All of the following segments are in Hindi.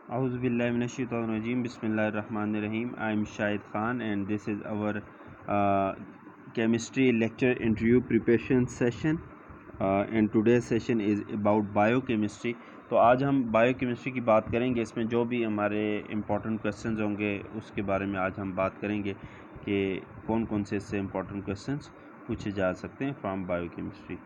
Auzubillahiminash-shaytanir-rajim. Bismillahir-rahmanir-rahim. I am Shahid Khan and this is our chemistry lecture interview preparation session. And today's session is about biochemistry. तो आज हम बायोकेमिस्ट्री की बात करेंगे. इसमें जो भी हमारे इम्पोर्टेंट क्वेश्चंस होंगे उसके बारे में आज हम बात करेंगे कि कौन कौन से इससे इम्पोर्टेंट क्वेश्चंस पूछे जा सकते हैं फ्रॉम बायोकेमिस्ट्री.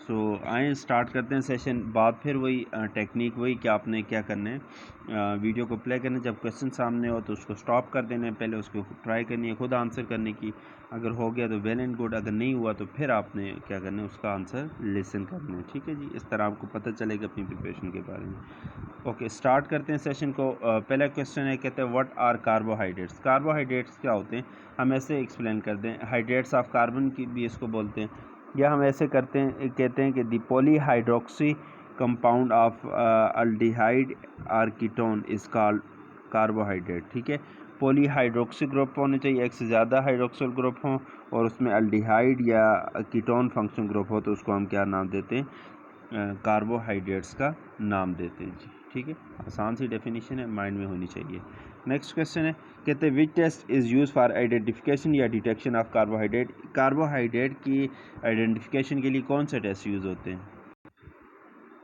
सो आए स्टार्ट करते हैं सेशन. बात फिर वही टेक्निक वही कि आपने क्या करना है, वीडियो को प्ले करना है. जब क्वेश्चन सामने हो तो उसको स्टॉप कर देना है, पहले उसको ट्राई करनी है खुद आंसर करने की. अगर हो गया तो वेल एंड गुड, अगर नहीं हुआ तो फिर आपने क्या करना है उसका आंसर लिसन करना है. ठीक है जी, इस तरह आपको पता चलेगा अपनी प्रिपरेशन के बारे में. ओके स्टार्ट करते हैं सेशन को. पहला क्वेश्चन है, कहते हैं व्हाट आर कार्बोहाइड्रेट्स. कार्बोहाइड्रेट्स क्या होते हैं, हम ऐसे एक्सप्लेन कर दें. हाइड्रेट्स ऑफ कार्बन की भी इसको बोलते हैं, या हम ऐसे करते हैं कहते हैं कि दी पॉलीहाइड्रोक्सी कंपाउंड ऑफ अल्डिहाइड और कीटोन इज कॉल्ड कार्बोहाइड्रेट. ठीक है, पॉलीहाइड्रोक्सी ग्रुप होने चाहिए, एक से ज़्यादा हाइड्रोक्सिल ग्रुप हों और उसमें अल्डिहाइड या कीटोन फंक्शन ग्रुप हो तो उसको हम क्या नाम देते हैं, कार्बोहाइड्रेट्स का नाम देते हैं जी. ठीक है, आसान सी डेफिनेशन है, माइंड में होनी चाहिए. नेक्स्ट क्वेश्चन है, कहते हैं which test is use for identification या डिटेक्शन ऑफ कार्बोहाइड्रेट. कार्बोहाइड्रेट की आइडेंटिफिकेशन के लिए कौन से टेस्ट यूज़ होते हैं.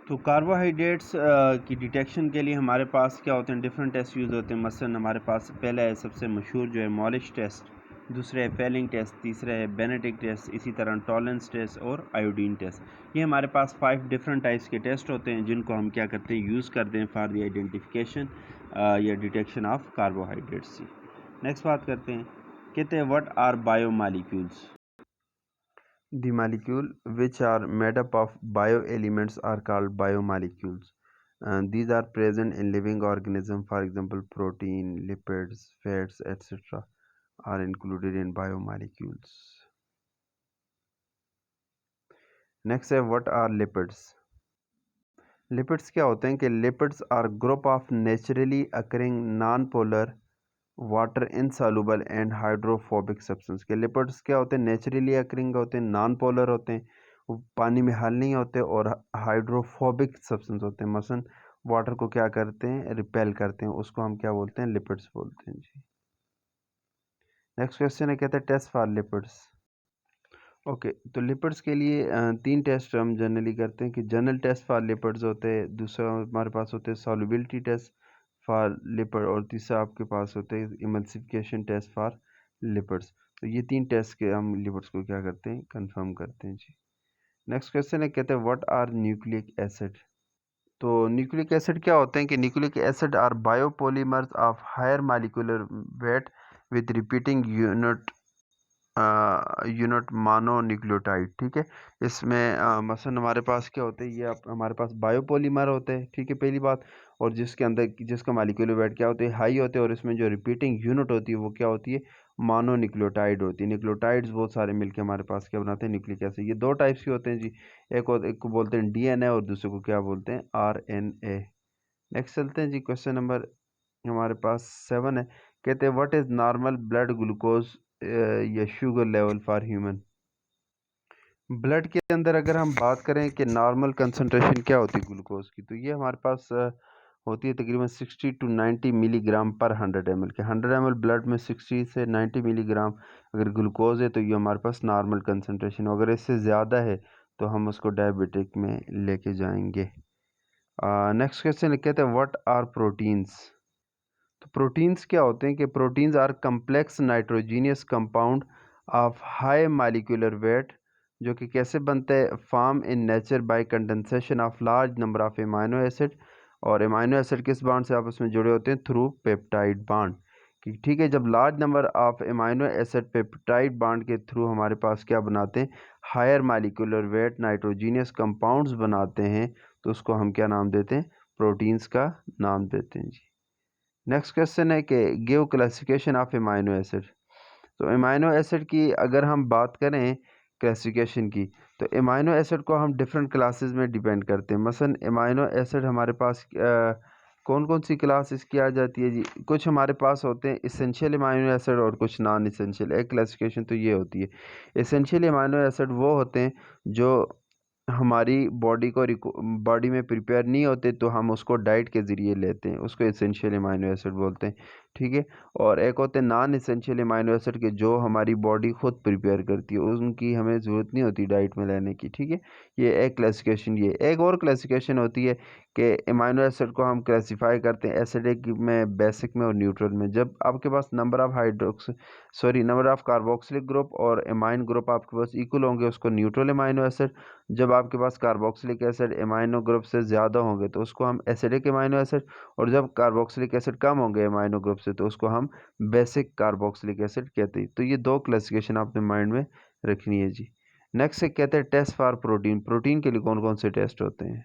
तो कार्बोहाइड्रेट्स की डिटेक्शन के लिए हमारे पास क्या होते हैं, डिफरेंट टेस्ट यूज़ होते हैं. मसलन हमारे पास पहला है सबसे मशहूर जो है मॉलिश टेस्ट, दूसरा है फेलिंग टेस्ट, तीसरा है बेनेडिक्ट टेस्ट, इसी तरह टॉलरेंस टेस्ट और आयोडीन टेस्ट. ये हमारे पास 5 डिफरेंट टाइप्स के टेस्ट होते हैं जिनको हम क्या करते हैं, यूज़ करते हैं फॉर द आइडेंटिफिकेशन या डिटेक्शन ऑफ कार्बोहाइड्रेट्स. नेक्स्ट बात करते हैं, कहते हैं what are biomolecules. The molecule which are made up of bioelements are called biomolecules. And these are present in living organisms. For example, protein, lipids, fats, etc. are included in biomolecules. Next है what are lipids. Lipids क्या होते हैं कि lipids are group of naturally occurring non-polar water insoluble and hydrophobic substance. के लिपिड्स क्या होते हैं, नेचुरली अकरिंग होते हैं, नॉन पोलर होते हैं, वो पानी में हल नहीं होते और हाइड्रोफोबिक सब्सटेंस होते हैं. मसलन वाटर को क्या करते हैं, रिपेल करते हैं, उसको हम क्या बोलते हैं, लिपिड्स बोलते हैं जी. नेक्स्ट क्वेश्चन है, कहते हैं टेस्ट फॉर लिपिड्स. ओके, तो लिपिड्स के लिए 3 टेस्ट हम जनरली करते हैं कि जनरल टेस्ट फॉर लिपिड्स होते हैं, दूसरा हमारे पास होते हैं सॉल्युबिलिटी टेस्ट फॉर लिपिड और तीसरा आपके पास होते हैं इमल्सिफिकेशन टेस्ट फॉर लिपिड्स. तो ये 3 टेस्ट के हम लिपिड्स को क्या करते हैं, कंफर्म करते हैं जी. नेक्स्ट क्वेश्चन है, कहते हैं व्हाट आर न्यूक्लिक एसिड. तो न्यूक्लिक एसिड क्या होते हैं कि nucleic acid are biopolymers of higher molecular weight with repeating unit mononucleotide. ठीक है, इसमें मसलन हमारे पास क्या होते हैं, ये हमारे पास बायोपॉलीमर होते हैं. ठीक है, पहली बात. और जिसके अंदर जिसका मॉलिक्यूलर वेट क्या होती है, हाई होते हैं, और इसमें जो रिपीटिंग यूनिट होती है वो क्या होती है, मोनोन्यूक्लियोटाइड होती है. न्यूक्लियोटाइड्स बहुत सारे मिलकर हमारे पास क्या बनाते हैं, न्यूक्लिक एसिड. ये 2 टाइप्स के होते हैं जी, एक को बोलते हैं DNA और दूसरे को क्या बोलते हैं, RNA. नेक्स्ट चलते हैं जी, क्वेश्चन नंबर हमारे पास 7 है, कहते हैं what is normal blood glucose या sugar level for human. Blood के अंदर अगर हम बात करें कि नॉर्मल कंसंट्रेशन क्या होती है ग्लूकोज की, तो ये हमारे पास होती है तकरीबन 60 to 90 मिलीग्राम पर 100 ml के. 100 ml ब्लड में 60 से 90 मिलीग्राम अगर ग्लूकोज है तो ये हमारे पास नॉर्मल कंसंट्रेशन. अगर इससे ज़्यादा है तो हम उसको डायबिटिक में लेके जाएंगे. नेक्स्ट क्वेश्चन कहते हैं व्हाट आर प्रोटीन्स. तो प्रोटीन्स क्या होते हैं कि proteins are complex nitrogenous compound of high molecular weight जो कि कैसे बनते हैं, form in nature by condensation of large number of amino acid. और एमाइनो एसिड किस बांड से आपस में जुड़े होते हैं, थ्रू पेप्टाइड बांड. कि ठीक है, जब large number of amino acid peptide bond के थ्रू हमारे पास क्या बनाते हैं, higher molecular weight nitrogenous compounds बनाते हैं, तो उसको हम क्या नाम देते हैं, प्रोटीन्स का नाम देते हैं जी. नेक्स्ट क्वेश्चन है कि give classification of amino acid. तो एमाइनो एसिड की अगर हम बात करें क्लासिफिकेशन की, तो एमाइनो एसिड को हम डिफरेंट क्लासेस में डिपेंड करते हैं. मसलन एमाइनो एसिड हमारे पास कौन कौन सी क्लास इसकी आ जाती है जी, कुछ हमारे पास होते हैं इसेंशियल एमाइनो एसिड और कुछ नॉन इसेंशियल. एक क्लासिफिकेशन तो ये होती है. इसेंशियल एमाइनो एसिड वो होते हैं जो हमारी बॉडी में प्रिपेयर नहीं होते तो हम उसको डाइट के ज़रिए लेते हैं, उसको एसेंशियल अमाइनो एसिड बोलते हैं। ठीक है। और एक होते हैं नॉन एसेंशियल अमाइनो एसिड के, जो हमारी बॉडी खुद प्रिपेयर करती है, उनकी हमें ज़रूरत नहीं होती डाइट में लेने की। ठीक है। ये एक क्लासिफिकेशन। ये एक और क्लासिफिकेशन होती है कि अमाइनो एसिड को हम क्लासीफाई करते हैं एसिडिक में, बेसिक में और न्यूट्रल में। जब आपके पास नंबर ऑफ कार्बोक्सिलिक ग्रुप और एमाइन ग्रुप आपके पास इक्वल होंगे, उसको न्यूट्रल अमाइनो एसिड। जब आपके पास कार्बोक्सिलिक एसिड एमाइनो ग्रुप से ज़्यादा होंगे तो उसको हम एसिडिक एमाइनो एसिड, और जब कार्बोक्सिलिक एसिड कम होंगे एमाइनो ग्रुप से तो उसको हम बेसिक कार्बोक्सिलिक एसिड कहते हैं। तो ये दो क्लासिफिकेशन आपने माइंड में रखनी है जी। नेक्स्ट से कहते हैं टेस्ट फॉर प्रोटीन। प्रोटीन के लिए कौन कौन से टेस्ट होते हैं?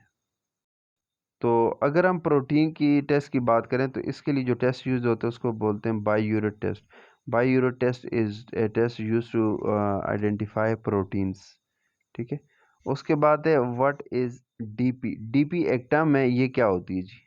तो अगर हम प्रोटीन की टेस्ट की बात करें तो इसके लिए जो टेस्ट यूज होते हैं उसको बोलते हैं biuret test. Biuret test is a test used to identify proteins. ठीक है। उसके बाद है व्हाट इज डीपी। डीपी एक टर्म है, ये क्या होती है जी?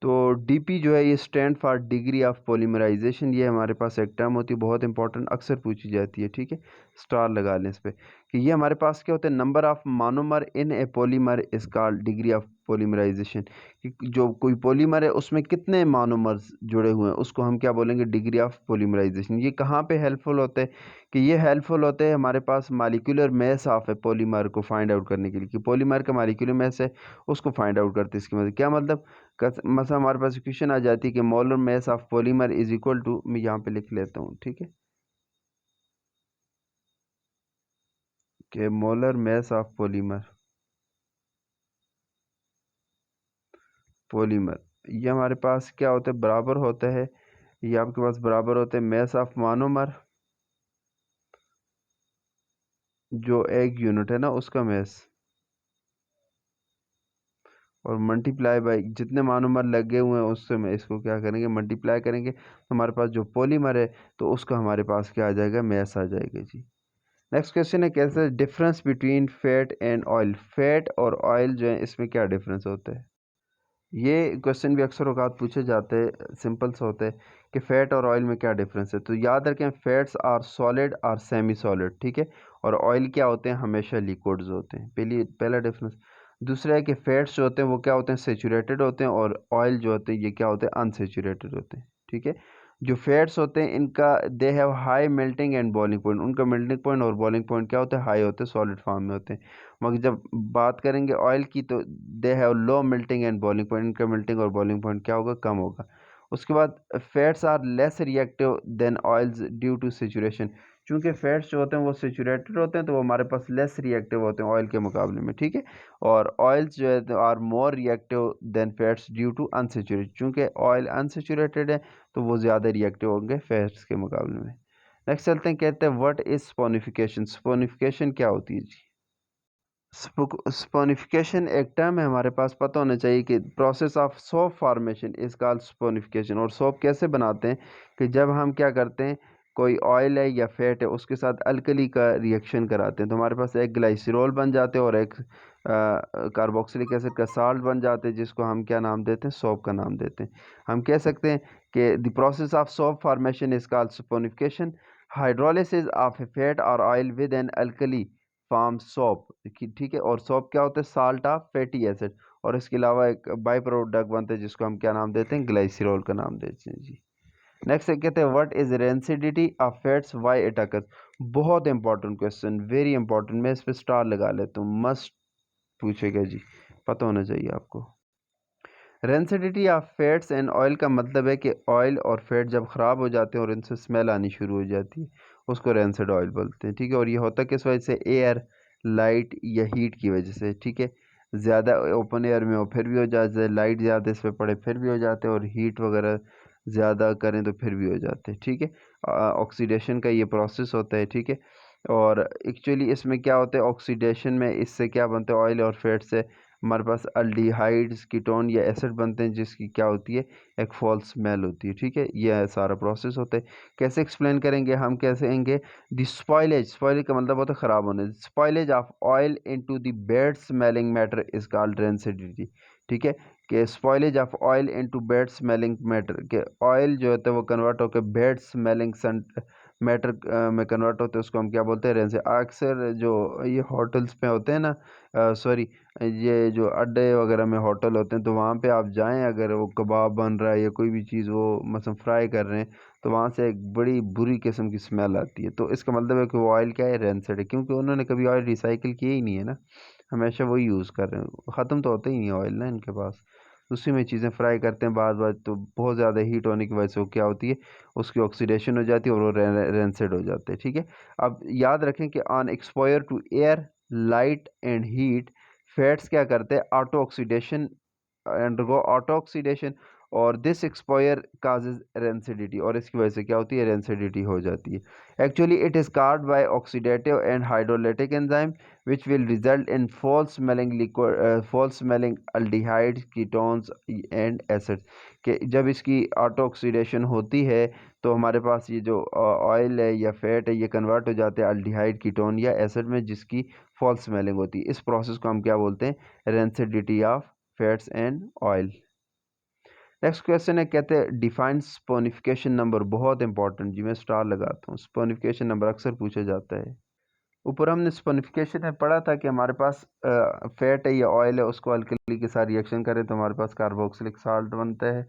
तो डीपी जो है ये stand for degree of polymerization. ये हमारे पास एक टर्म होती है, बहुत इंपॉर्टेंट, अक्सर पूछी जाती है। ठीक है। स्टार लगा लें इस पे कि ये हमारे पास क्या होते हैं, number of monomer in a polymer is called degree of polymerization. कि जो कोई पॉलीमर है उसमें कितने मोनोमर्स जुड़े हुए हैं उसको हम क्या बोलेंगे, डिग्री ऑफ पॉलीमराइजेशन। ये कहाँ पे हेल्पफुल होते हैं? कि ये हेल्पफुल होते हैं हमारे पास मालिक्यूलर मास ऑफ है पॉलीमर को फाइंड आउट करने के लिए, कि पॉलीमर का मालिक्यूलर मास है उसको फाइंड आउट करते हैं। इसकी मतलब क्या मतलब, मतलब हमारे पास इक्वेशन आ जाती है कि molar mass of polymer is equal to, मैं यहाँ पे लिख लेता हूँ। ठीक है। कि molar mass of polymer, polymer ये हमारे पास क्या होता है, बराबर होता है, ये आपके पास बराबर होते हैं मास ऑफ मोनोमर, जो एक यूनिट है ना उसका मास, और मल्टीप्लाई बाई जितने मोनोमर लगे हुए हैं उससे मैं इसको क्या करेंगे, मल्टीप्लाई करेंगे, तो हमारे पास जो पॉलीमर है तो उसका हमारे पास क्या आ जाएगा, मास आ जाएगा जी। नेक्स्ट क्वेश्चन है कैसे difference between fat and oil. Fat or oil जो है इसमें क्या डिफरेंस होता है? ये क्वेश्चन भी अक्सर औकात पूछे जाते हैं, सिंपल सा होता है कि फैट और ऑयल में क्या डिफरेंस है। तो याद रखें फैट्स आर सॉलिड और सेमी सॉलिड। ठीक है। और ऑयल क्या होते हैं, हमेशा लिक्विड्स होते हैं। पहला डिफरेंस। दूसरा है कि फैट्स जो होते हैं वो क्या होते हैं, सेचुरेटेड होते हैं, और ऑयल जो होते हैं ये क्या होते हैं, अनसेचुरेटेड होते हैं। ठीक है। जो फैट्स होते हैं इनका they have high melting and boiling point. उनका मेल्टिंग पॉइंट और बॉइलिंग पॉइंट क्या होता है, हाई होते हैं, सॉलिड फॉर्म में होते हैं। मगर जब बात करेंगे ऑयल की तो they have low melting and boiling point. इनका मेल्टिंग और बॉइलिंग पॉइंट क्या होगा, कम होगा। उसके बाद fats are less reactive than oils due to saturation. चूंकि फैट्स जो होते हैं वो सेचुरेटेड होते हैं तो वो हमारे पास लेस रिएक्टिव होते हैं ऑयल के मुकाबले में। ठीक है। और ऑयल्स जो है are more reactive than fats due to unsaturated. चूंकि ऑयल अनसेचुरेटेड है तो वो ज़्यादा रिएक्टिव होंगे फैट्स के मुकाबले में। नेक्स्ट चलते हैं, कहते हैं व्हाट इज स्पोनिफिकेशन। स्पोनिफिकेशन क्या होती है जी? स्पोनिफिकेशन एक टर्म है, हमारे पास पता होना चाहिए कि process of soap formation is called saponification. और सोप कैसे बनाते हैं, कि जब हम क्या करते हैं, कोई ऑयल है या फैट है उसके साथ अल्कली का रिएक्शन कराते हैं तो हमारे पास एक ग्लाइसरॉल बन जाते हैं और एक कार्बोक्सिलिक एसिड का साल्ट बन जाते हैं, जिसको हम क्या नाम देते हैं, सोप का नाम देते हैं। हम कह सकते हैं कि the process of soap formation is called saponification. Hydrolysis of a fat or oil with an alkali form soap. ठीक है। और सोप क्या होता है, साल्ट ऑफ फैटी एसिड। और इसके अलावा एक बाई प्रोडक्ट बनता है जिसको हम क्या नाम देते हैं, ग्लाइसरॉल का नाम देते हैं जी। नेक्स्ट कहते हैं what is rancidity of fats, why it occurs. बहुत इंपॉर्टेंट क्वेश्चन, वेरी इंपॉर्टेंट। मैं इस पे स्टार लगा लेता हूँ, मस्ट पूछेगा जी, पता होना चाहिए आपको। Rancidity of fats and oil का मतलब है कि ऑयल और फैट जब ख़राब हो जाते हैं और इनसे स्मेल आनी शुरू हो जाती है उसको रेंसिड ऑयल बोलते हैं। ठीक है। और ये होता किस वजह से, एयर, लाइट या हीट की वजह से। ठीक है। ज़्यादा ओपन एयर में हो फिर भी हो जाता है, लाइट ज़्यादा इस पर पड़े फिर भी हो जाते हैं, और हीट वगैरह ज़्यादा करें तो फिर भी हो जाते हैं। ठीक है। ऑक्सीडेशन का ये प्रोसेस होता है। ठीक है। और एक्चुअली इसमें क्या होता है, ऑक्सीडेशन में इससे क्या बनता है, ऑयल और फैट से हमारे पास अल्डिहाइड्स, कीटोन या एसिड बनते हैं, जिसकी क्या होती है, एक फॉल्स स्मेल होती है। ठीक है। यह सारा प्रोसेस होता है। कैसे एक्सप्लेन करेंगे हम, कैसे कहेंगे, द स्पॉइलेज, स्पॉइलेज का मतलब होता है ख़राब होने, spoilage of oil into the bad smelling matter is called rancidity. ठीक है। कि spoilage of oil into bad smelling matter, के ऑयल जो होता है वो कन्वर्ट होकर बैड स्मेलिंग मैटर में कन्वर्ट होते हैं उसको हम क्या बोलते हैं, रेंसिड। अक्सर जो ये होटल्स पे होते हैं ना, सॉरी, ये जो अड्डे वगैरह में होटल होते हैं, तो वहाँ पे आप जाएं, अगर वो कबाब बन रहा है या कोई भी चीज़ वो मतलब फ्राई कर रहे हैं, तो वहाँ से एक बड़ी बुरी किस्म की स्मेल आती है। तो इसका मतलब है कि वो ऑयल क्या है, रेंसिड है, क्योंकि उन्होंने कभी ऑयल रिसाइकिल किया ही नहीं है ना, हमेशा वही यूज़ कर रहे हैं। ख़त्म तो होता ही नहीं है ऑयल ना इनके पास, उसी में चीज़ें फ्राई करते हैं। बाद बाद तो बहुत ज़्यादा हीट होने की वजह से वो क्या होती है, उसकी ऑक्सीडेशन हो जाती है और वो रेंसिड हो जाते हैं। ठीक है, अब याद रखें कि on exposure to air, light and heat, fats क्या करते हैं, auto oxidation, undergo auto oxidation, और दिस एक्सपोयर काजेज रेंसिडिटी, और इसकी वजह से क्या होती है, रेंसिडिटी हो जाती है। Actually it is caused by oxidative and hydrolytic enzyme which will result in false smelling liquid, false smelling aldehydes, ketones and acids। कि जब इसकी ऑटो ऑक्सीडेशन होती है तो हमारे पास ये जो ऑयल है या फैट है ये कन्वर्ट हो जाते हैं अल्डिहाइड, कीटोन या एसिड में, जिसकी फॉल्स स्मेलिंग होती है। इस प्रोसेस को हम क्या बोलते हैं, rancidity of fats and oil. Next question है, कहते हैं डिफाइन स्पोनिफिकेशन नंबर। बहुत इंपॉर्टेंट जी, मैं स्टार लगाता हूँ, स्पोनिफिकेशन नंबर अक्सर पूछा जाता है। ऊपर हमने स्पनिफिकेशन में पढ़ा था कि हमारे पास फैट है या ऑयल है, उसको अल्कली के साथ रिएक्शन करें तो हमारे पास कार्बोक्सिलिक साल्ट बनता है,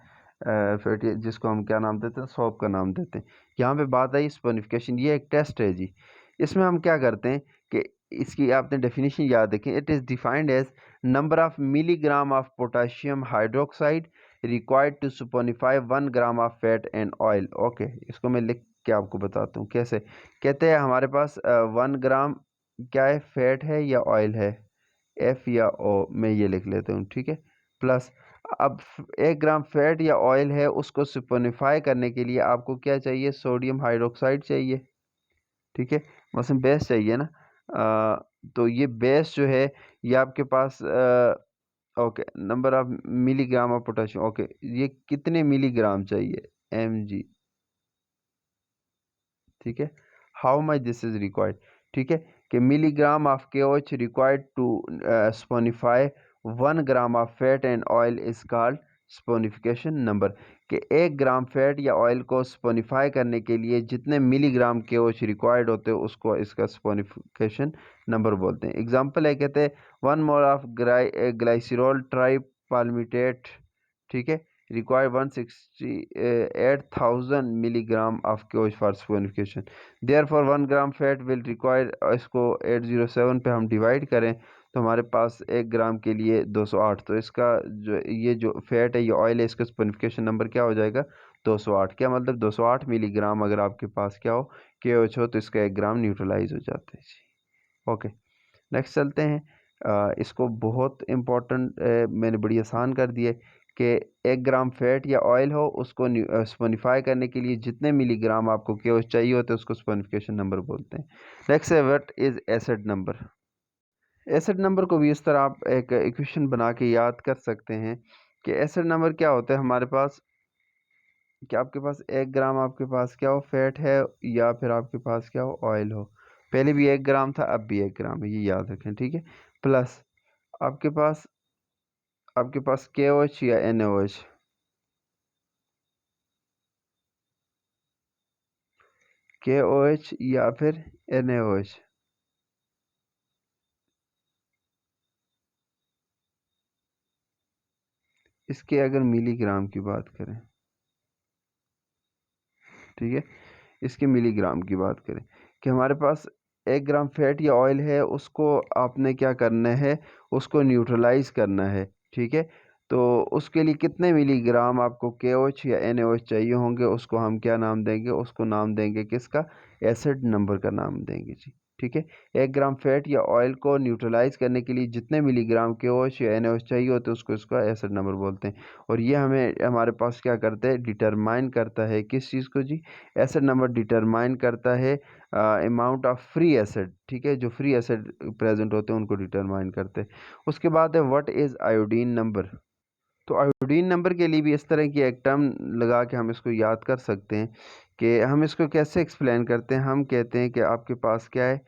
फैटी, जिसको हम क्या नाम देते हैं, सॉल्ट का नाम देते हैं। यहाँ पे बात आई स्पनिफिकेशन, ये एक टेस्ट है जी। इसमें हम क्या करते हैं कि इसकी आपने डेफिनेशन याद रखें, it is defined as number of milligram of potassium hydroxide required to saponify 1 gram of fat and oil. Okay, इसको मैं लिख के आपको बताता हूँ कैसे। कहते हैं हमारे पास 1 ग्राम क्या है, फैट है या ऑयल है, एफ या ओ, मैं ये लिख लेता हूँ, ठीक है। प्लस अब 1 ग्राम फैट या ऑयल है, उसको सपोनिफाई करने के लिए आपको क्या चाहिए, सोडियम हाइड्रोक्साइड चाहिए, ठीक है, मसलन बेस चाहिए ना। तो ये बेस जो है ये आपके पास okay, number of milligram of potassium, okay, ये कितने मिलीग्राम चाहिए, एम जी, ठीक है। How much this is required, ठीक है, कि milligram of K O H required to saponify 1 gram of fat and oil is called saponification number. कि 1 ग्राम फैट या ऑयल को स्पोनिफाई करने के लिए जितने मिलीग्राम के ओ एच रिक्वायर्ड होते हैं उसको इसका स्पोनिफिकेशन नंबर बोलते हैं। एग्जाम्पल है, कहते हैं 1 mole of glycerol try palmitate, ठीक है, require 168,000 milligram of KOH for sphenification। Therefore 1 gram fat will require, इसको 807 पे हम डिवाइड करें तो हमारे पास 1 ग्राम के लिए 208। तो इसका जो ये जो फैट है ये ऑयल है, इसका स्फेनिफिकेशन नंबर क्या हो जाएगा, 208। क्या मतलब 208 मिलीग्राम अगर आपके पास क्या हो, KOH हो, तो इसका 1 ग्राम न्यूट्रलाइज हो जाता है जी। ओके, नेक्स्ट चलते हैं। इसको बहुत इम्पोर्टेंट मैंने बड़ी आसान कर दिया कि 1 ग्राम फैट या ऑयल हो, उसको स्पोनिफाई करने के लिए जितने मिलीग्राम आपको केओ चाहिए होते हैं उसको स्पोनिफिकेशन नंबर बोलते हैं। नेक्स्ट है, what is acid number. Acid number को भी इस तरह आप एक इक्वेशन बना के याद कर सकते हैं कि एसिड नंबर क्या होता है हमारे पास, कि आपके पास 1 ग्राम आपके पास क्या हो, फैट है, या फिर आपके पास क्या हो, ऑयल हो। पहले भी 1 ग्राम था, अब भी 1 ग्राम है, ये याद रखें, ठीक है। प्लस आपके पास के ओ एच या एन ओ एच, के ओ एच या फिर एन ओ एच। इसके अगर मिलीग्राम की बात करें, ठीक है, इसके मिलीग्राम की बात करें कि हमारे पास 1 ग्राम फैट या ऑयल है, उसको आपने क्या करना है, उसको न्यूट्रलाइज करना है, ठीक है। तो उसके लिए कितने मिलीग्राम आपको के ओ एच या एन ओ एच चाहिए होंगे, उसको हम क्या नाम देंगे, उसको नाम देंगे किसका, एसिड नंबर का नाम देंगे जी, ठीक है। 1 ग्राम फैट या ऑयल को न्यूट्रलाइज करने के लिए जितने मिलीग्राम के ओ एच या एन ओ एच चाहिए होते हैं उसको इसका एसिड नंबर बोलते हैं। और ये हमें हमारे पास क्या करता है, डिटरमाइन करता है किस चीज़ को जी, एसिड नंबर डिटरमाइन करता है अमाउंट ऑफ फ्री एसिड, ठीक है, जो फ्री एसिड प्रेजेंट होते हैं उनको डिटरमाइन करते हैं। उसके बाद है व्हाट इज़ आयोडीन नंबर। तो आयोडीन नंबर के लिए भी इस तरह की एक टर्म लगा के हम इसको याद कर सकते हैं कि हम इसको कैसे एक्सप्लेन करते हैं। हम कहते हैं कि आपके पास क्या है,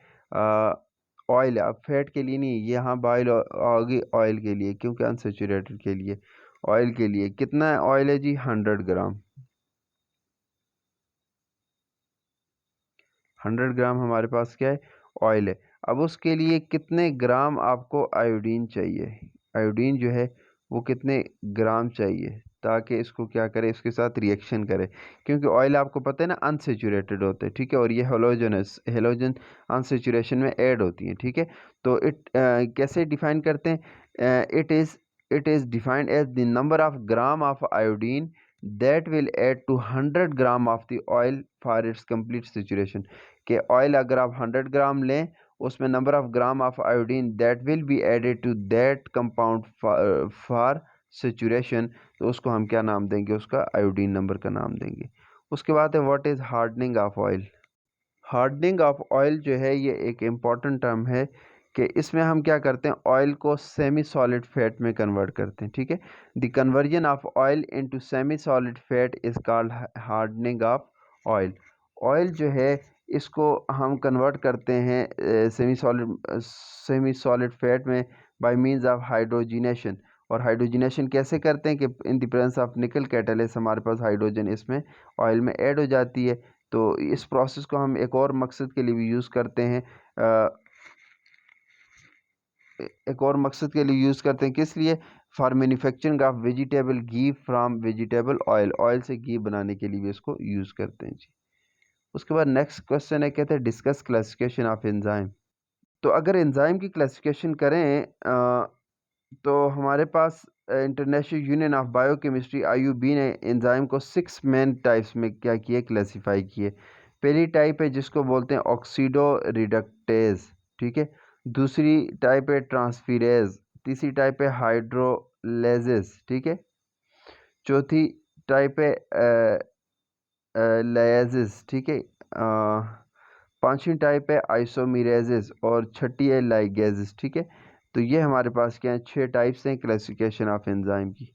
ऑयल है, अब फैट के लिए नहीं, ये यहाँ बॉयल होगी ऑयल के लिए, क्योंकि अनसेचुरेटेड के लिए, ऑयल के लिए कितना ऑयल है जी, 100 ग्राम, 100 ग्राम हमारे पास क्या है, ऑयल है। अब उसके लिए कितने ग्राम आपको आयोडीन चाहिए, आयोडीन जो है वो कितने ग्राम चाहिए, ताकि इसको क्या करे, इसके साथ रिएक्शन करे, क्योंकि ऑयल आपको पता है ना अनसेचुरेटेड होते हैं, ठीक है, और ये हेलोजनस, हेलोजन अनसेचुरेशन में ऐड होती हैं, ठीक है। तो कैसे डिफाइन करते हैं, it is defined as the number of gram of iodine that will add to 100 gram of the oil for its complete saturation. कि ऑयल अगर आप 100 ग्राम लें, उसमें number of gram of iodine that will be added to that compound for saturation, तो उसको हम क्या नाम देंगे, उसका आयोडीन नंबर का नाम देंगे। उसके बाद है what is hardening of oil. Hardening of oil जो है ये एक इम्पॉर्टेंट टर्म है, कि इसमें हम क्या करते हैं, ऑयल को सेमी सॉलिड फैट में कन्वर्ट करते हैं, ठीक है। The conversion of oil into semi solid fat is called hardening of oil. Oil जो है इसको हम कन्वर्ट करते हैं सेमी सॉलिड फैट में बाय मींस ऑफ हाइड्रोजिनेशन। और हाइड्रोजिनेशन कैसे करते हैं कि इन द प्रेजेंस ऑफ निकल कैटालिस्ट हमारे पास हाइड्रोजन इसमें ऑयल में ऐड हो जाती है। तो इस प्रोसेस को हम एक और मकसद के लिए भी यूज़ करते हैं, एक और मकसद के लिए यूज़ करते हैं, किस लिए, for manufacturing of vegetable ghee from vegetable oil, oil से घी बनाने के लिए भी इसको यूज़ करते हैं जी। उसके बाद नेक्स्ट क्वेश्चन है, कहते हैं डिस्कस क्लासिफिकेशन ऑफ एंजाइम। तो अगर एंजाइम की क्लासिफिकेशन करें तो हमारे पास international union of biochemistry IUB ने एंजाइम को 6 मेन टाइप्स में क्या किए, क्लासिफाई किए। पहली टाइप है जिसको बोलते हैं ऑक्सीडो रिडक्टेज, ठीक है। दूसरी टाइप है ट्रांसफीरेज। तीसरी टाइप है हाइड्रोलेजेस, ठीक है। चौथी टाइप है लाइजेस, ठीक है। पांचवी टाइप है आइसोमेरेजेस और छठी है लाइगेजेस, ठीक है। तो ये हमारे पास क्या है, 6 टाइप्स हैं क्लासिफिकेशन ऑफ एंजाइम की।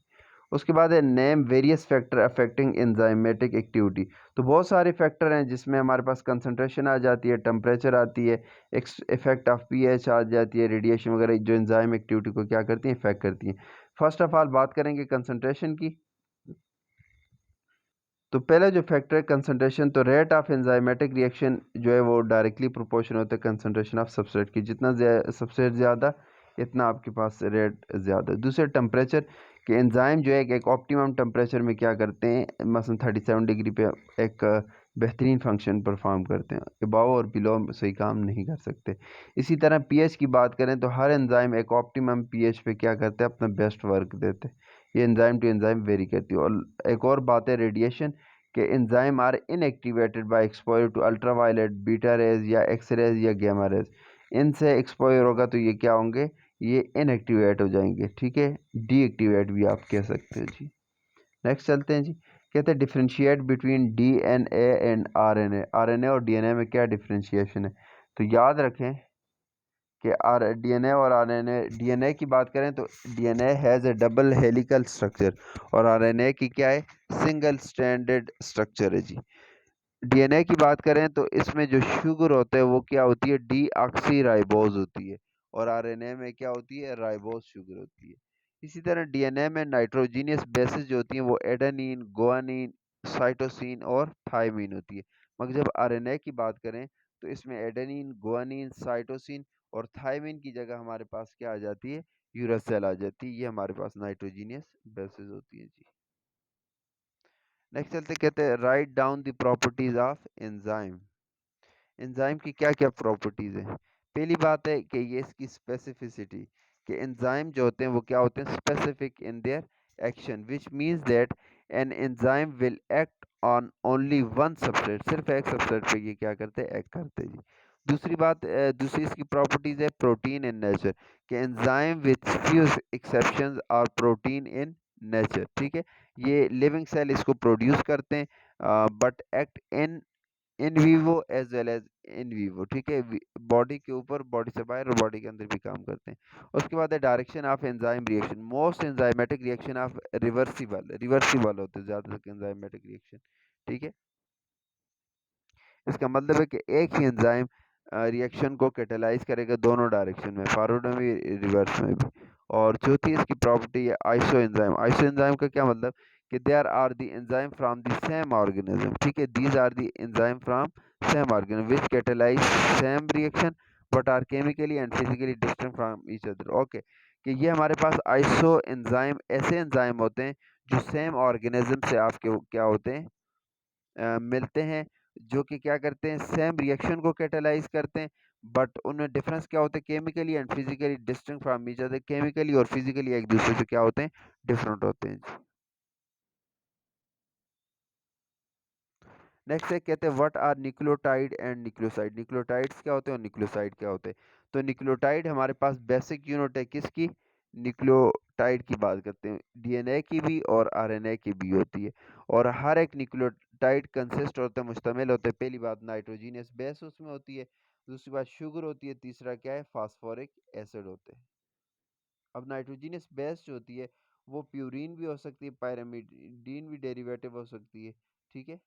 उसके बाद है name various factor affecting enzymatic activity. तो बहुत सारे फैक्टर हैं जिसमें हमारे पास कंसंट्रेशन आ जाती है, टेम्परेचर आती है, इफेक्ट ऑफ pH आ जाती है, रेडिएशन वगैरह जो एंजाइम एक्टिविटी को क्या करती हैं, इफेक्ट करती हैं। फर्स्ट ऑफ ऑल बात करेंगे कंसंट्रेशन की। तो पहला जो फैक्टर है कंसंट्रेशन, तो रेट ऑफ एंजाइमेटिक रिएक्शन जो है वो डायरेक्टली प्रोपोर्शनल होता है कंसंट्रेशन ऑफ सबस्ट्रेट की, जितना सबस्ट्रेट ज़्यादा इतना आपके पास रेट ज़्यादा। दूसरे टेम्परेचर, कि एंजाइम जो है एक ऑप्टिमम टेम्परेचर में क्या करते हैं, मसलन 37 डिग्री पे एक बेहतरीन फंक्शन परफॉर्म करते हैं, अबव और बिलो सही काम नहीं कर सकते। इसी तरह pH की बात करें तो हर एंजाइम एक ऑप्टिमम pH पे क्या करते हैं, अपना बेस्ट वर्क देते हैं। ये एंजाइम टू एंजाइम वेरी करती है। और एक और बात है रेडिएशन, के enzyme are inactivated by exposure to ultraviolet, beta rays या एक्स रेज या गामा रेज। इनसे एक्सपोजर होगा तो ये क्या होंगे, ये इनएक्टिवेट हो जाएंगे, ठीक है, डीएक्टिवेट भी आप कह सकते हैं जी। नेक्स्ट चलते हैं जी। कहते हैं differentiate between DNA and RNA। RNA और DNA में क्या डिफ्रेंशिएशन है, तो याद रखें कि DNA और RNA, DNA की बात करें तो DNA has A double helical structure और RNA की क्या है, सिंगल स्ट्रैंडेड स्ट्रक्चर है जी। DNA की बात करें तो इसमें जो शुगर होता है वो क्या होती है, डीऑक्सी होती है, और RNA में क्या होती है, राइबोज शुगर होती है। इसी तरह DNA में नाइट्रोजीनियस बेसिस जो होती हैं वो एडेनिन, गुआनिन, साइटोसिन और थायमीन होती है। मगर जब RNA की बात करें तो इसमें एडेनिन, गुआनिन, साइटोसिन और थायमीन की जगह हमारे पास क्या आ जाती है, यूरासिल आ जाती है। ये हमारे पास नाइट्रोजीनियस बेसिस होती है जी। नेक्स्ट चलते, कहते हैं write down the properties of enzyme. Enzyme की क्या क्या प्रॉपर्टीज हैं। पहली बात है कि ये इसकी स्पेसिफिसिटी, कि एंजाइम जो होते हैं वो क्या होते हैं, specific in their action, which means that an enzyme will act on only one substrate, सिर्फ एक सबस्ट्रेट पे ये क्या करते हैं, एक्ट करते हैं जी। दूसरी बात, दूसरी इसकी प्रॉपर्टीज है प्रोटीन इन नेचर, कि enzyme with few exceptions are protein in nature, ठीक है। ये लिविंग सेल इसको प्रोड्यूस करते हैं but act in vivo as well as in vivo, ठीक है, बॉडी के ऊपर, बॉडी से बाहर और बॉडी के अंदर भी काम करते हैं। उसके बाद है direction of enzyme reaction. Most enzymatic reaction of reversible होते हैं ज़्यादातर एंजाइमेटिक रिएक्शन, ठीक है। इसका मतलब है कि एक ही एंजाइम रिएक्शन को कैटेलाइज करेगा दोनों डायरेक्शन में, फॉरवर्ड में भी रिवर्स में भी। और चौथी इसकी प्रॉपर्टी है आइसो एंजाइम। आइसो एंजाइम का क्या मतलब, कि there are the enzyme from the same organism, ठीक है, these are the enzyme from same organism which catalyse same reaction but are chemically and physically distinct from each other. Okay, कि ये हमारे पास आइसो एंजाइम ऐसे एंजाइम होते हैं जो सेम ऑर्गेनिज्म से आपके क्या होते हैं, मिलते हैं, जो कि क्या करते हैं, सेम रिएक्शन को कैटेलाइज करते हैं, बट उनमें डिफरेंस क्या होते हैं, chemically and physically distinct from each other, chemically और फिजिकली एक दूसरे से क्या होते हैं, डिफरेंट होते हैं। नेक्स्ट है, कहते हैं what are nucleotide and nucleoside, nucleotides क्या होते हैं और न्यूक्लियोसाइड क्या होते हैं। तो न्यूक्लियोटाइड हमारे पास बेसिक यूनिट है किसकी, न्यूक्लियोटाइड की बात करते हैं, डीएनए की भी और आरएनए की भी होती है, और हर एक न्यूक्लियोटाइड कंसिस्ट होते हैं, मुश्तमिल होते हैं, पहली बात नाइट्रोजीनियस बेस उसमें होती है, दूसरी बात शुगर होती है, तीसरा क्या है, फास्फोरिक एसिड होते हैं। अब नाइट्रोजीनियस बेस जो होती है वो प्यूरिन भी हो सकती है, पायरामिडीन भी डेरिवेटिव हो सकती है, ठीक है।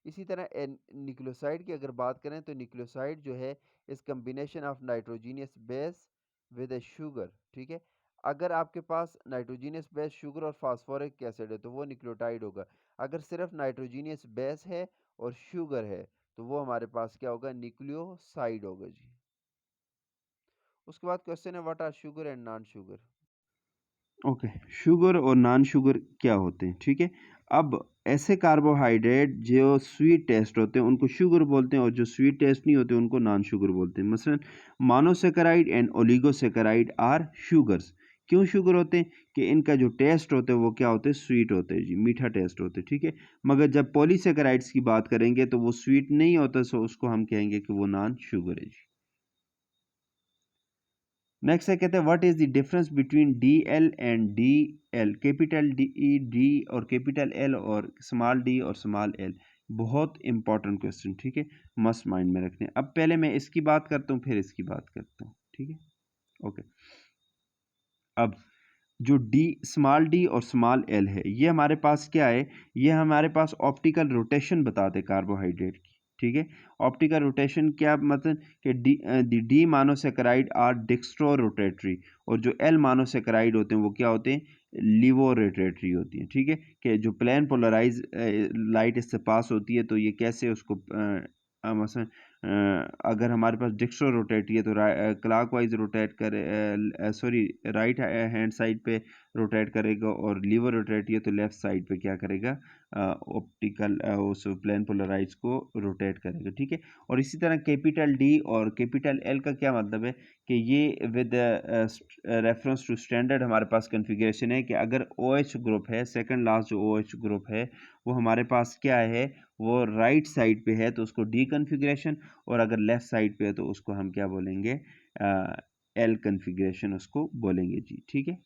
इसी तरह न्यूक्लियोसाइड की अगर बात करें तो न्यूक्लियोसाइड जो है इस combination of nitrogenous base with A sugar, ठीक है। अगर आपके पास नाइट्रोजीनियस बेस शुगर और फास्फोरिक एसिड है तो वो न्यूक्लियोटाइड होगा। अगर सिर्फ नाइट्रोजीनियस बेस है और शुगर है तो वो हमारे पास क्या होगा, न्यूक्लियोसाइड होगा जी। उसके बाद क्वेश्चन है what are sugar and non sugar. Okay, sugar और नॉन शुगर क्या होते हैं, ठीक है। अब ऐसे कार्बोहाइड्रेट जो स्वीट टेस्ट होते हैं उनको शुगर बोलते हैं, और जो स्वीट टेस्ट नहीं होते उनको नॉन शुगर बोलते हैं। मसलन monosaccharide and oligosaccharide are sugars. क्यों शुगर होते हैं, कि इनका जो टेस्ट होते हैं वो क्या होते हैं, स्वीट होते हैं जी, मीठा टेस्ट होते हैं, ठीक है। मगर जब पॉलीसेकेराइड्स की बात करेंगे तो वो स्वीट नहीं होता, सो उसको हम कहेंगे कि वो नॉन शुगर है जी। नेक्स्ट है, कहते हैं what is the difference between D L and D L, capital D D और कैपिटल एल और स्मॉल डी और स्मॉल एल। बहुत इंपॉर्टेंट क्वेश्चन, ठीक है, मस्ट माइंड में रखने। अब पहले मैं इसकी बात करता हूँ फिर इसकी बात करता हूँ, ठीक है। ओके, अब जो डी, स्मॉल डी और स्मॉल एल है, ये हमारे पास क्या है, ये हमारे पास ऑप्टिकल रोटेशन बताते हैं कार्बोहाइड्रेट की, ठीक है। ऑप्टिकल रोटेशन क्या मतलब, कि डी मानोसेकेराइड आर डिक्स्ट्रो रोटेटरी, और जो एल मानोसेकेराइड होते हैं वो क्या होते हैं, लिवो रोटेटरी होती हैं, ठीक है। कि जो प्लेन पोलराइज लाइट इससे पास होती है तो ये कैसे उसको मसलन अगर हमारे पास डिक्स्ट्रो रोटेट है तो क्लॉकवाइज रोटेट करे, सॉरी राइट हैंड साइड पे रोटेट करेगा, और लीवर रोटेट है तो लेफ्ट साइड पे क्या करेगा, ऑप्टिकल उस प्लेन पोलराइज को रोटेट करेगा, ठीक है। और इसी तरह कैपिटल डी और कैपिटल एल का क्या मतलब है, कि ये विद रेफरेंस टू स्टैंडर्ड हमारे पास कन्फिग्रेशन है, कि अगर ओ एच ग्रुप है, सेकंड लास्ट जो ओ एच ग्रुप है वो हमारे पास क्या है, वो राइट साइड पे है तो उसको डी कन्फिग्रेशन, और अगर लेफ्ट साइड पे है तो उसको हम क्या बोलेंगे, एल कन्फिग्रेशन उसको बोलेंगे जी, ठीक है।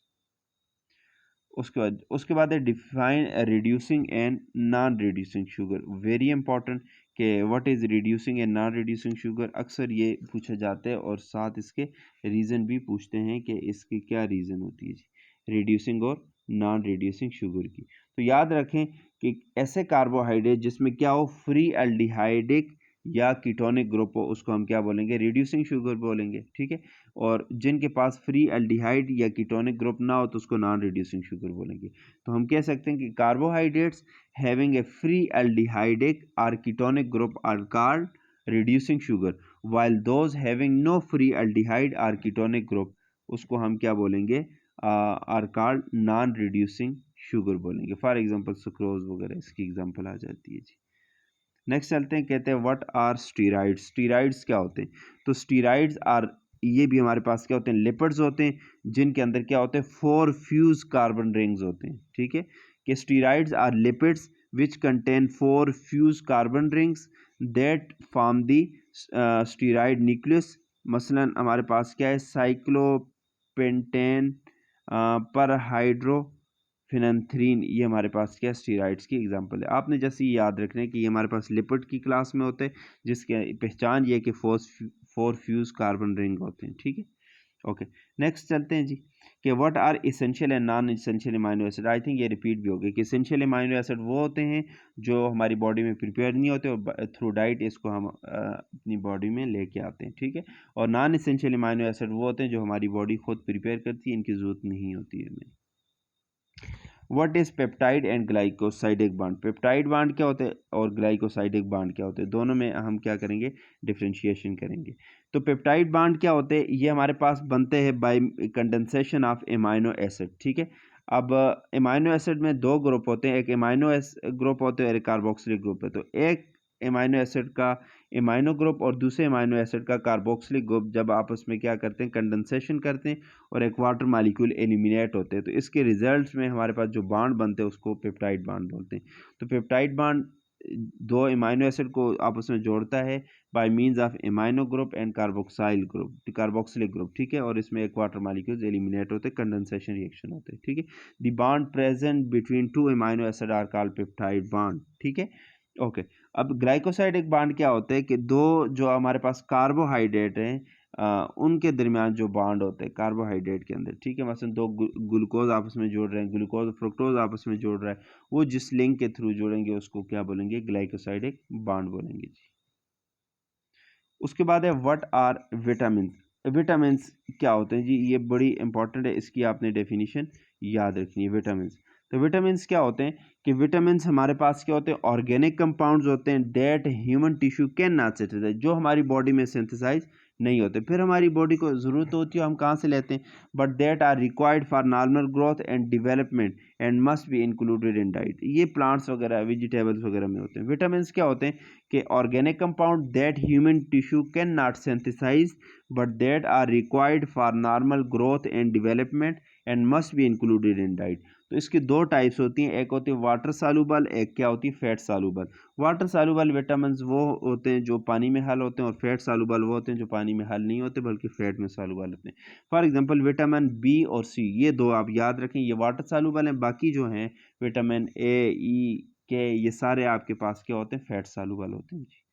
उसके बाद है define reducing and non reducing sugar, very important, कि what is reducing and non reducing sugar, अक्सर ये पूछा जाता है, और साथ इसके रीज़न भी पूछते हैं कि इसकी क्या रीज़न होती है जी, रिड्यूसिंग और नॉन रिड्यूसिंग शुगर की। तो याद रखें कि ऐसे कार्बोहाइड्रेट जिसमें क्या हो, फ्री एल्डिहाइडिक या कीटोनिक ग्रुप हो उसको हम क्या बोलेंगे, रिड्यूसिंग शुगर बोलेंगे, ठीक है। और जिनके पास फ्री एल्डिहाइड या कीटोनिक ग्रुप ना हो तो उसको नॉन रिड्यूसिंग शुगर बोलेंगे। तो हम कह सकते हैं कि carbohydrates having a free aldehydic or ketonic group are called reducing sugar, while those having no free aldehyde or ketonic group उसको हम क्या बोलेंगे, are called non reducing sugar बोलेंगे। फॉर एग्जांपल सुक्रोज वगैरह इसकी एग्जांपल आ जाती है जी। नेक्स्ट चलते हैं, कहते हैं व्हाट आर स्टीराइड्स, स्टीराइड्स क्या होते हैं। तो स्टीराइड्स आर, ये भी हमारे पास क्या होते हैं, लिपिड्स होते हैं जिनके अंदर क्या होते हैं, 4 फ्यूज कार्बन रिंग्स होते हैं, ठीक है। कि steroids are lipids which contain 4 fuse carbon rings that form the steroid nucleus. मसलन हमारे पास क्या है, साइक्लोपेंटेन पर हाइड्रो फिनंथ्रीन, ये हमारे पास क्या स्टीराइड्स की एग्जांपल है। आपने जैसे ये याद रखना है कि ये हमारे पास लिपिड की क्लास में होते हैं जिसके पहचान ये है कि फोर फ्यूज कार्बन रिंग होते हैं, ठीक है। ओके, नेक्स्ट चलते हैं जी, कि what are essential and non essential amino acid. I think ये रिपीट भी हो गया कि इसेंशियल अमाइनो एसिड वो होते हैं जो हमारी बॉडी में प्रिपेयर नहीं होते और थ्रू डाइट इसको हम अपनी बॉडी में लेके आते हैं, ठीक है। और नॉन इसेंशियल अमाइनो एसिड वो होते हैं जो हमारी बॉडी खुद प्रिपेयर करती है, इनकी ज़रूरत नहीं होती है हमें। What is peptide and glycosidic bond, peptide bond क्या होते हैं और ग्लाइकोसाइडिक बॉन्ड क्या होते हैं, दोनों में हम क्या करेंगे, डिफरेंशिएशन करेंगे। तो पेप्टाइड बॉन्ड क्या होते हैं, ये हमारे पास बनते हैं bye condensation of amino acid, ठीक है। अब एमाइनो एसिड में दो ग्रुप होते हैं, एक एमाइनो ग्रुप होते हैं और एक कार्बोक्सिलिक ग्रुप है। तो एक एमाइनो एसिड का एमाइनो ग्रुप और दूसरे एमाइनो एसिड का कार्बोक्सिलिक ग्रुप जब आपस में क्या करते हैं, कंडेंसेशन करते हैं और एक वाटर मालिक्यूल एलिमिनेट होते हैं, तो इसके रिजल्ट्स में हमारे पास जो बॉन्ड बनते हैं उसको पेप्टाइड बॉन्ड बोलते हैं। तो पेप्टाइड बॉन्ड दो एमाइनो एसिड को आपस में जोड़ता है by means of amino group and carboxyl group, carboxylic group, ठीक है। और इसमें एक वाटर मालिक्यूल्स एलिमिनेट होते हैं, कंडेंसेशन रिएक्शन होते हैं, ठीक है। The bond present between two amino acid are called peptide bond, ठीक है, ओके। अब ग्लाइकोसाइडिक बॉन्ड क्या होते हैं कि दो जो हमारे पास कार्बोहाइड्रेट हैं उनके दरमियान जो बॉन्ड होते हैं कार्बोहाइड्रेट के अंदर, ठीक है। मसलन दो ग्लूकोज आपस में जोड़ रहे हैं, ग्लूकोज फ्रुक्टोज आपस में जोड़ रहा है, वो जिस लिंक के थ्रू जोड़ेंगे उसको क्या बोलेंगे, ग्लाइकोसाइडिक बॉन्ड बोलेंगे जी। उसके बाद है व्हाट आर विटामिन, विटामिन क्या होते हैं जी, ये बड़ी इंपॉर्टेंट है, इसकी आपने डेफिनेशन याद रखनी है। विटामिन, तो विटामिन क्या होते हैं कि विटामिन हमारे पास क्या होते हैं, ऑर्गेनिक कंपाउंड्स होते हैं that human tissue can not synthesize, जो हमारी बॉडी में सिंथेसाइज नहीं होते, फिर हमारी बॉडी को ज़रूरत होती है हम कहाँ से लेते हैं, but that are required for normal growth and development and must be included in diet, ये प्लांट्स वगैरह वेजिटेबल्स वगैरह में होते हैं। विटामिन क्या होते हैं कि organic compound that human tissue can not synthesize but that are required for normal growth and development and must be included in diet. तो इसकी दो टाइप्स होती हैं, एक होती है वाटर सालुबल, एक क्या होती है, fat soluble. Water soluble vitamin वो होते हैं जो पानी में हल होते हैं और फैट सालुबल वो होते हैं जो पानी में हल नहीं होते बल्कि फैट में सालुबल होते हैं। फॉर एग्जांपल विटामिन बी और सी, ये दो आप याद रखें, ये वाटर सालुबल हैं, बाकी जो हैं विटामिन ए, ई, के, ये सारे आपके पास क्या होते हैं, फैट सालुबल होते हैं जी।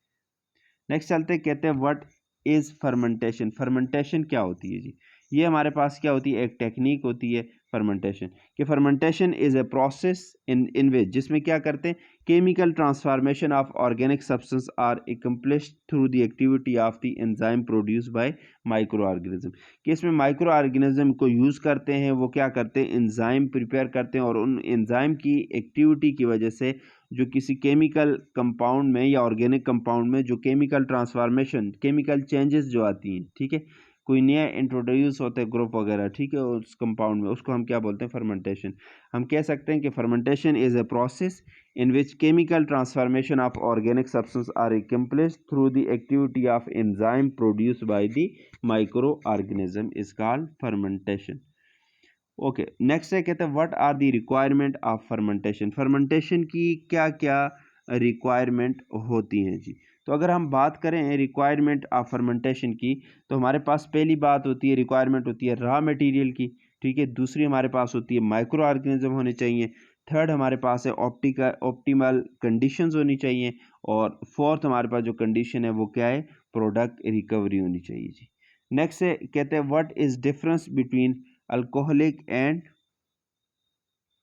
नेक्स्ट चलते हैं, कहते हैं व्हाट इज फर्मेंटेशन, फर्मेंटेशन क्या होती है जी, ये हमारे पास क्या होती है, एक टेक्निक होती है फर्मेंटेशन, कि fermentation is a process in which, जिसमें क्या करते हैं, chemical transformation of organic substance are accomplished through the activity of the enzyme produce by microorganism, कि इसमें माइक्रो ऑर्गेनिज्म को यूज़ करते हैं, वो क्या करते हैं, एंजाइम प्रिपेयर करते हैं और उन एंजाइम की एक्टिविटी की वजह से जो किसी केमिकल कंपाउंड में या ऑर्गेनिक कंपाउंड में जो केमिकल ट्रांसफॉर्मेशन, केमिकल चेंजेस जो आती हैं, ठीक है, कोई नया इंट्रोड्यूस होते हैं ग्रुप वगैरह, ठीक है, उस कंपाउंड में, उसको हम क्या बोलते हैं, फर्मेंटेशन। हम कह सकते हैं कि fermentation is a process in which chemical transformation of organic substance are accomplished through the activity of enzyme produced by the microorganism is called fermentation. Okay, next है, कहते हैं what are the requirement of fermentation, fermentation की क्या क्या रिक्वायरमेंट होती हैं जी। तो अगर हम बात करें रिक्वायरमेंट ऑफ फर्मेंटेशन की, तो हमारे पास पहली बात होती है, रिक्वायरमेंट होती है रॉ मटेरियल की, ठीक है। दूसरी हमारे पास होती है माइक्रो ऑर्गेनिज्म होने चाहिए। थर्ड हमारे पास है ऑप्टिमल कंडीशंस होनी चाहिए। और फोर्थ हमारे पास जो कंडीशन है वो क्या है, प्रोडक्ट रिकवरी होनी चाहिए जी। नेक्स्ट है, कहते हैं what is difference between alcoholic and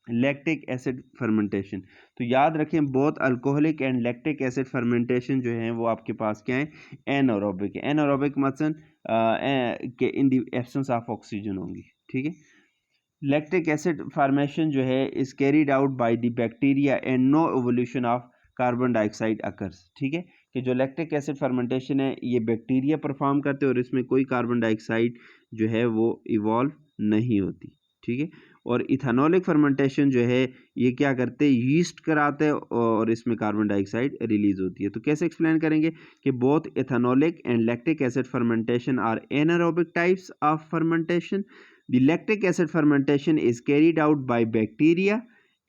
lactic acid fermentation. तो याद रखें both alcoholic and lactic acid fermentation जो है वो आपके पास क्या है, एनारोबिक है। एनारोबिक मतलब के in the absence of oxygen होंगी, ठीक है। लैक्टिक एसिड फॉर्मेशन जो है is carried out by the bacteria and no evolution of carbon dioxide occurs, ठीक है, कि जो लैक्टिक एसिड फर्मेंटेशन है ये बैक्टीरिया परफॉर्म करते हैं और इसमें कोई कार्बन डाइऑक्साइड जो है वो इवॉल्व नहीं होती, ठीक है। और इथेनॉलिक फर्मेंटेशन जो है ये क्या करते हैं, यीस्ट कराते हैं और इसमें कार्बन डाइऑक्साइड रिलीज होती है। तो कैसे एक्सप्लेन करेंगे कि both ethanolic and lactic acid fermentation are anaerobic types of fermentation. The lactic acid fermentation is carried out by bacteria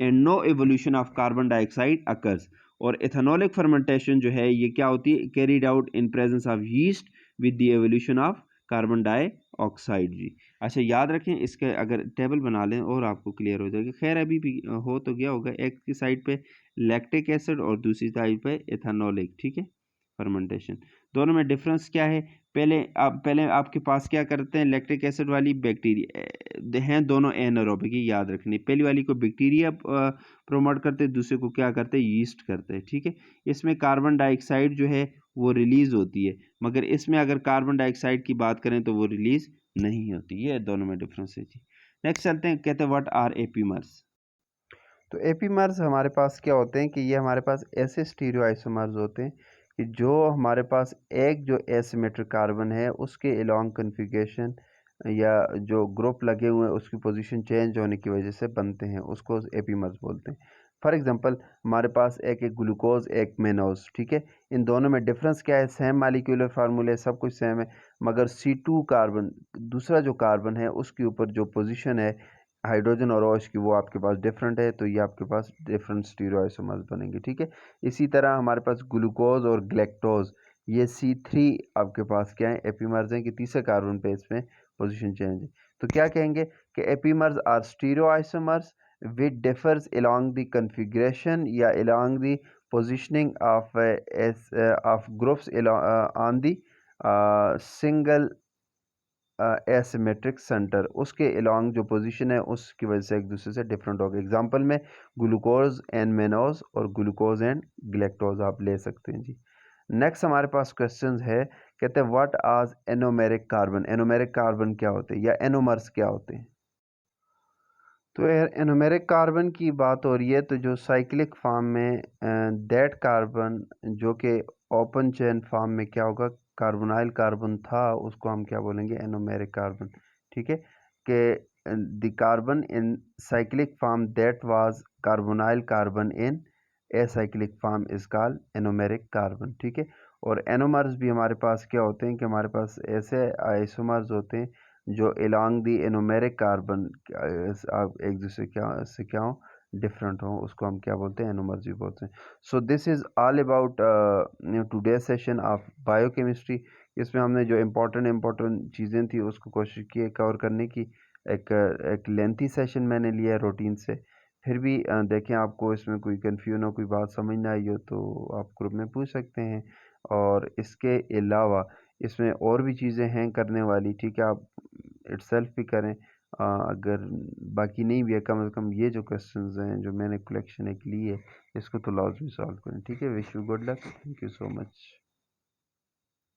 and no evolution of carbon dioxide occurs. और ethanolic fermentation जो है ये क्या होती है, carried out in presence of yeast with the evolution of carbon dioxide जी। अच्छा याद रखें, इसके अगर टेबल बना लें और आपको क्लियर हो जाएगा। खैर अभी भी हो तो गया होगा, एक की साइड पे लैक्टिक एसिड और दूसरी साइड पे एथेनॉलिक, ठीक है, फर्मेंटेशन। दोनों में डिफरेंस क्या है, पहले आपके पास क्या करते हैं, लैक्टिक एसिड वाली बैक्टीरिया हैं, दोनों एनारोबिक, याद रखनी। पहली वाली को बैक्टीरिया प्रोमोट करते हैं, दूसरे को क्या करते हैं, यीस्ट करते हैं, ठीक है। इसमें कार्बन डाइऑक्साइड जो है वो रिलीज होती है, मगर इसमें अगर कार्बन डाइऑक्साइड की बात करें तो वो रिलीज नहीं होती। ये दोनों में डिफरेंस है जी। नेक्स्ट चलते हैं, कहते हैं व्हाट आर एपीमर्स। तो एपीमर्स हमारे पास क्या होते हैं कि ये हमारे पास ऐसे स्टीरियो आइसोमर्स होते हैं कि जो हमारे पास एक जो एसिमेट्रिक कार्बन है उसके अलोंग कन्फिगरेशन या जो ग्रुप लगे हुए हैं उसकी पोजीशन चेंज होने की वजह से बनते हैं, उसको एपीमर्स बोलते हैं। फॉर एग्जांपल हमारे पास एक ग्लूकोज एक मेनोज, ठीक है, इन दोनों में डिफरेंस क्या है? सेम मालिक्यूलर फार्मूले, सब कुछ सेम है, मगर C2 कार्बन, दूसरा जो कार्बन है उसके ऊपर जो पोजीशन है हाइड्रोजन और OH की वो आपके पास डिफरेंट है, तो ये आपके पास डिफरेंट स्टीरियो आइसोमर्स बनेंगे, ठीक है। इसी तरह हमारे पास ग्लूकोज और ग्लैक्टोज, ये C3 आपके पास क्या है? एपीमर्स हैं कि तीसरे कार्बन पे इसमें पोजीशन चेंज है। तो क्या कहेंगे कि epimers are stereo isomers which differs along the configuration या along the positioning of groups on the single asymmetric centre, उसके अलोंग जो पोजीशन है उसकी वजह से एक दूसरे से डिफरेंट होगा। एग्जांपल में ग्लूकोज एंड मेनोज और ग्लूकोज एंड ग्लैक्टोज आप ले सकते हैं जी। नेक्स्ट हमारे पास क्वेश्चन है, कहते हैं what are anomeric carbon. Anomeric carbon क्या होते हैं या एनोमर्स क्या होते हैं? तो एनोमेरिक कार्बन की बात हो रही है, तो जो साइक्लिक फॉर्म में दैट कार्बन जो कि ओपन चेन फॉर्म में क्या होगा? कार्बोनाइल कार्बन था, उसको हम क्या बोलेंगे? एनोमेरिक कार्बन, ठीक है। कि the carbon in cyclic form that was carbonyl carbon in acyclic form is called anomeric carbon, ठीक है। और एनोमर्स भी हमारे पास क्या होते हैं कि हमारे पास ऐसे आइसोमर्स होते हैं जो along दी एनोमेरिक कार्बन आप एक दूसरे से क्या हो? डिफरेंट हो, उसको हम क्या बोलते हैं? एनोमर्स भी बोलते हैं। So this is all about today session of biochemistry. इसमें हमने जो इम्पोर्टेंट चीज़ें थी उसको कोशिश की है कवर करने की। एक लेंथी सेशन मैंने लिया है रूटीन से। फिर भी देखें, आपको इसमें कोई कन्फ्यूजन हो, कोई बात समझ ना आई हो तो आप ग्रुप में पूछ सकते हैं। और इसके अलावा इसमें और भी चीज़ें हैं करने वाली, ठीक है, आप इटसेल्फ भी करें। अगर बाकी नहीं भी है, कम से कम ये जो क्वेश्चंस हैं जो मैंने कलेक्शन एक ली है इसको तो लाजमी सॉल्व करें, ठीक है। Wish you good luck, thank you so much.